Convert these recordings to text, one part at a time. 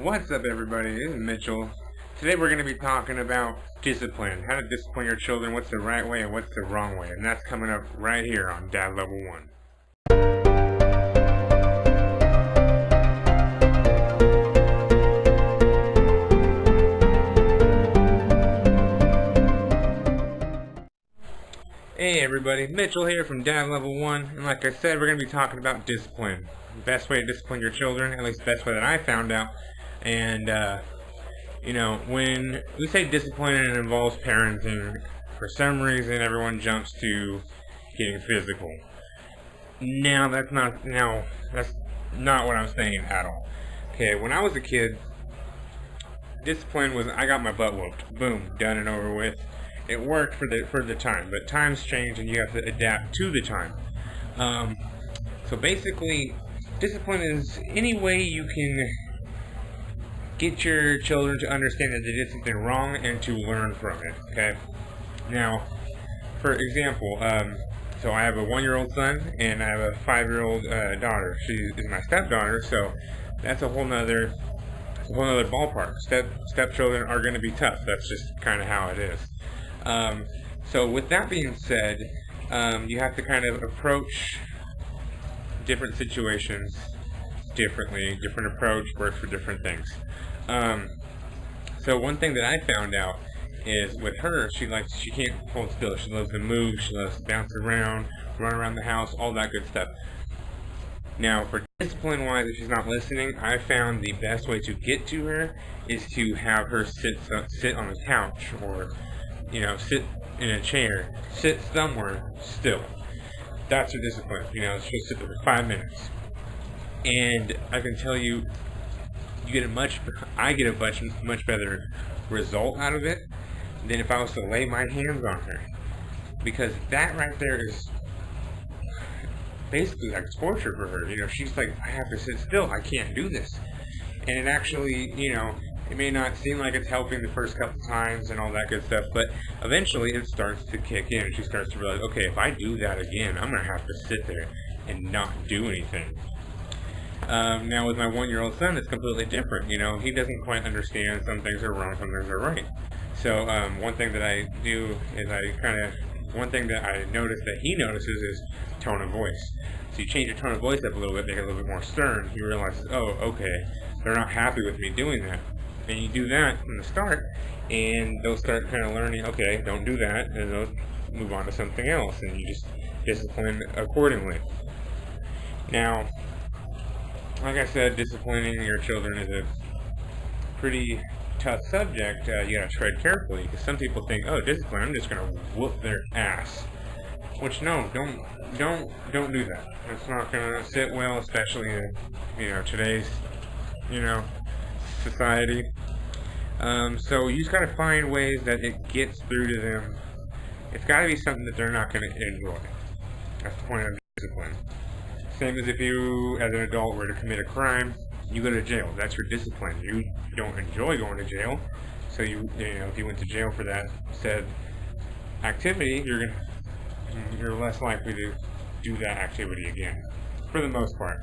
What's up, everybody? This is Mitchell. Today we're going to be talking about discipline, how to discipline your children, what's the right way and what's the wrong way, and that's coming up right here on Dad Level 1. Hey everybody, Mitchell here from Dad Level 1, and like I said, we're going to be talking about discipline. The best way to discipline your children, at least the best way that I found out. And, when we say discipline and it involves parenting, for some reason everyone jumps to getting physical. That's not what I'm saying at all. Okay, when I was a kid, discipline was I got my butt whooped. Boom, done and over with. It worked for the time, but times change and you have to adapt to the time. So basically, discipline is any way you can get your children to understand that they did something wrong and to learn from it, okay? Now, for example, so I have a 1-year-old son and I have a 5-year-old daughter. She is my stepdaughter, so that's a whole nother ballpark. Stepchildren are going to be tough. That's just kind of how it is. So with that being said, you have to kind of approach different situations differently. Different approach works for different things. So one thing that I found out is with her, she can't hold still. She loves to move, she loves to bounce around, run around the house, all that good stuff. Now, for discipline-wise, if she's not listening, I found the best way to get to her is to have her sit on the couch or, sit in a chair, sit somewhere still. That's her discipline. She'll sit there for 5 minutes. And I can tell you, I get a much better result out of it than if I was to lay my hands on her. Because that right there is basically like torture for her. She's like, I have to sit still, I can't do this. And it actually, it may not seem like it's helping the first couple times and all that good stuff, but eventually it starts to kick in. She starts to realize, okay, if I do that again, I'm going to have to sit there and not do anything. Now with my 1-year-old son, it's completely different. He doesn't quite understand. Some things are wrong, some things are right. So one thing that I do is one thing that I notice that he notices is tone of voice. So you change your tone of voice up a little bit, make it a little bit more stern. He realizes, oh, okay, they're not happy with me doing that. And you do that from the start, and they'll start kind of learning, okay, don't do that, and they'll move on to something else, and you just discipline accordingly. Now, like I said, disciplining your children is a pretty tough subject. You gotta tread carefully, because some people think, oh, discipline, I'm just gonna whoop their ass. Which, no, don't do that. It's not gonna sit well, especially in, today's, society. So you just gotta find ways that it gets through to them. It's gotta be something that they're not gonna enjoy. That's the point of discipline. Same as if you, as an adult, were to commit a crime, you go to jail. That's your discipline. You don't enjoy going to jail, so if you went to jail for that said activity, you're less likely to do that activity again, for the most part.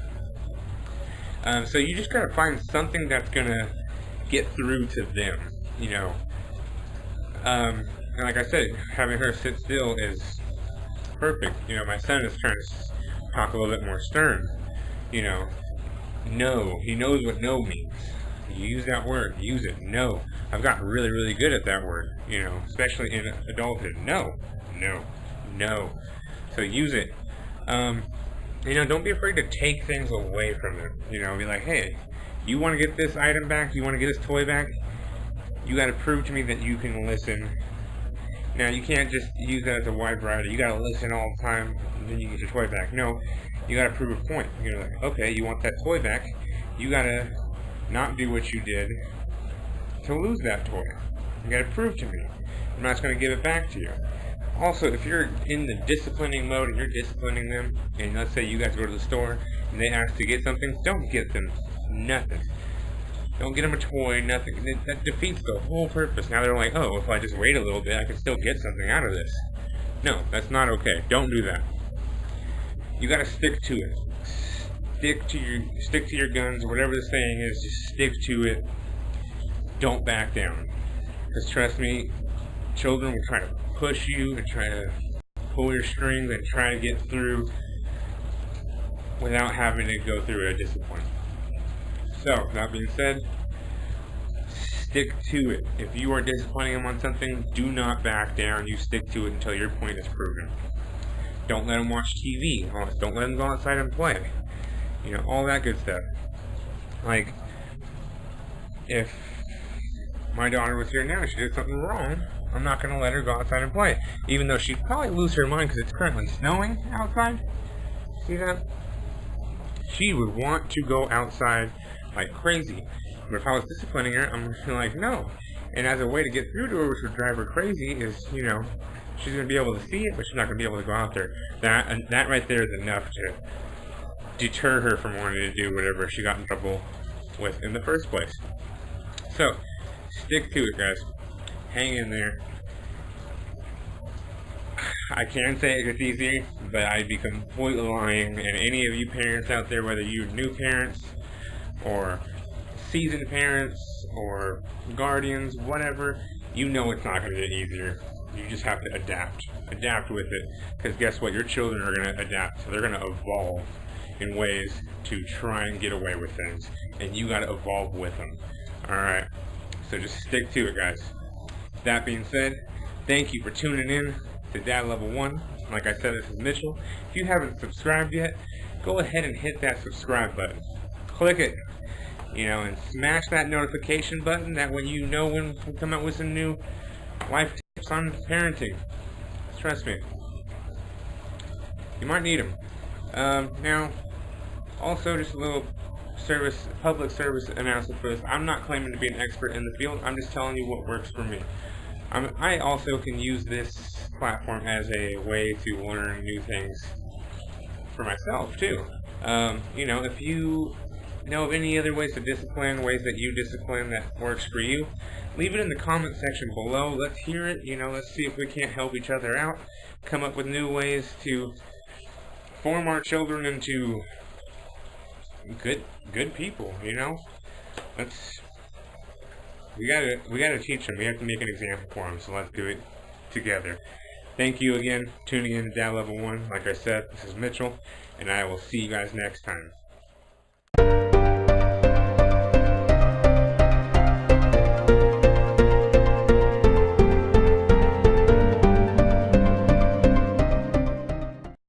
So you just gotta find something that's gonna get through to them, And like I said, having her sit still is perfect. My son is trying to talk a little bit more stern. No. He knows what no means. You use that word. Use it. No. I've gotten really, really good at that word. Especially in adulthood. No. So use it. Don't be afraid to take things away from them. Be like, hey, you want to get this item back? You want to get this toy back? You got to prove to me that you can listen. Now, you can't just use that as a wide variety. You got to listen all the time, and then you get your toy back. No, you got to prove a point. You're like, okay, you want that toy back. You got to not do what you did to lose that toy. You got to prove to me. I'm not just going to give it back to you. Also, if you're in the disciplining mode and you're disciplining them, and let's say you guys go to the store and they ask to get something, don't get them nothing. Don't get them a toy, nothing. That defeats the whole purpose. Now they're like, oh, if I just wait a little bit, I can still get something out of this. No, that's not okay. Don't do that. You gotta stick to it. stick to your guns, or whatever the saying is. Just stick to it. Don't back down. Because trust me, children will try to push you and try to pull your strings and try to get through without having to go through a discipline. So, that being said, stick to it. If you are disciplining them on something, do not back down. You stick to it until your point is proven. Don't let them watch TV. Don't let them go outside and play. All that good stuff. Like, if my daughter was here now and she did something wrong, I'm not going to let her go outside and play. Even though she'd probably lose her mind because it's currently snowing outside. See that? She would want to go outside like crazy. But if I was disciplining her, I'm just like, no. And as a way to get through to her, which would drive her crazy, is, she's going to be able to see it, but she's not going to be able to go out there. That right there is enough to deter her from wanting to do whatever she got in trouble with in the first place. So, stick to it, guys. Hang in there. I can say it gets easier, but I'd be completely lying. And any of you parents out there, whether you're new parents or seasoned parents or guardians, whatever, it's not going to get easier. You just have to adapt with it, because guess what, your children are going to adapt, so they're going to evolve in ways to try and get away with things, and you got to evolve with them. Alright, so just stick to it, guys. That being said, thank you for tuning in to Dad Level 1. Like I said, this is Mitchell. If you haven't subscribed yet, go ahead and hit that subscribe button. Click it. And smash that notification button, that way when we come out with some new life tips on parenting. Trust me. You might need them. Now, also just a little public service announcement for this. I'm not claiming to be an expert in the field. I'm just telling you what works for me. I also can use this platform as a way to learn new things for myself, too. If you know of any other ways to discipline, ways that you discipline that works for you, leave it in the comment section below. Let's hear it. Let's see if we can't help each other out, come up with new ways to form our children into good people. We gotta teach them. We have to make an example for them. So let's do it together. Thank you again, tuning in to Dad Level 1. Like I said, this is Mitchell, and I will see you guys next time.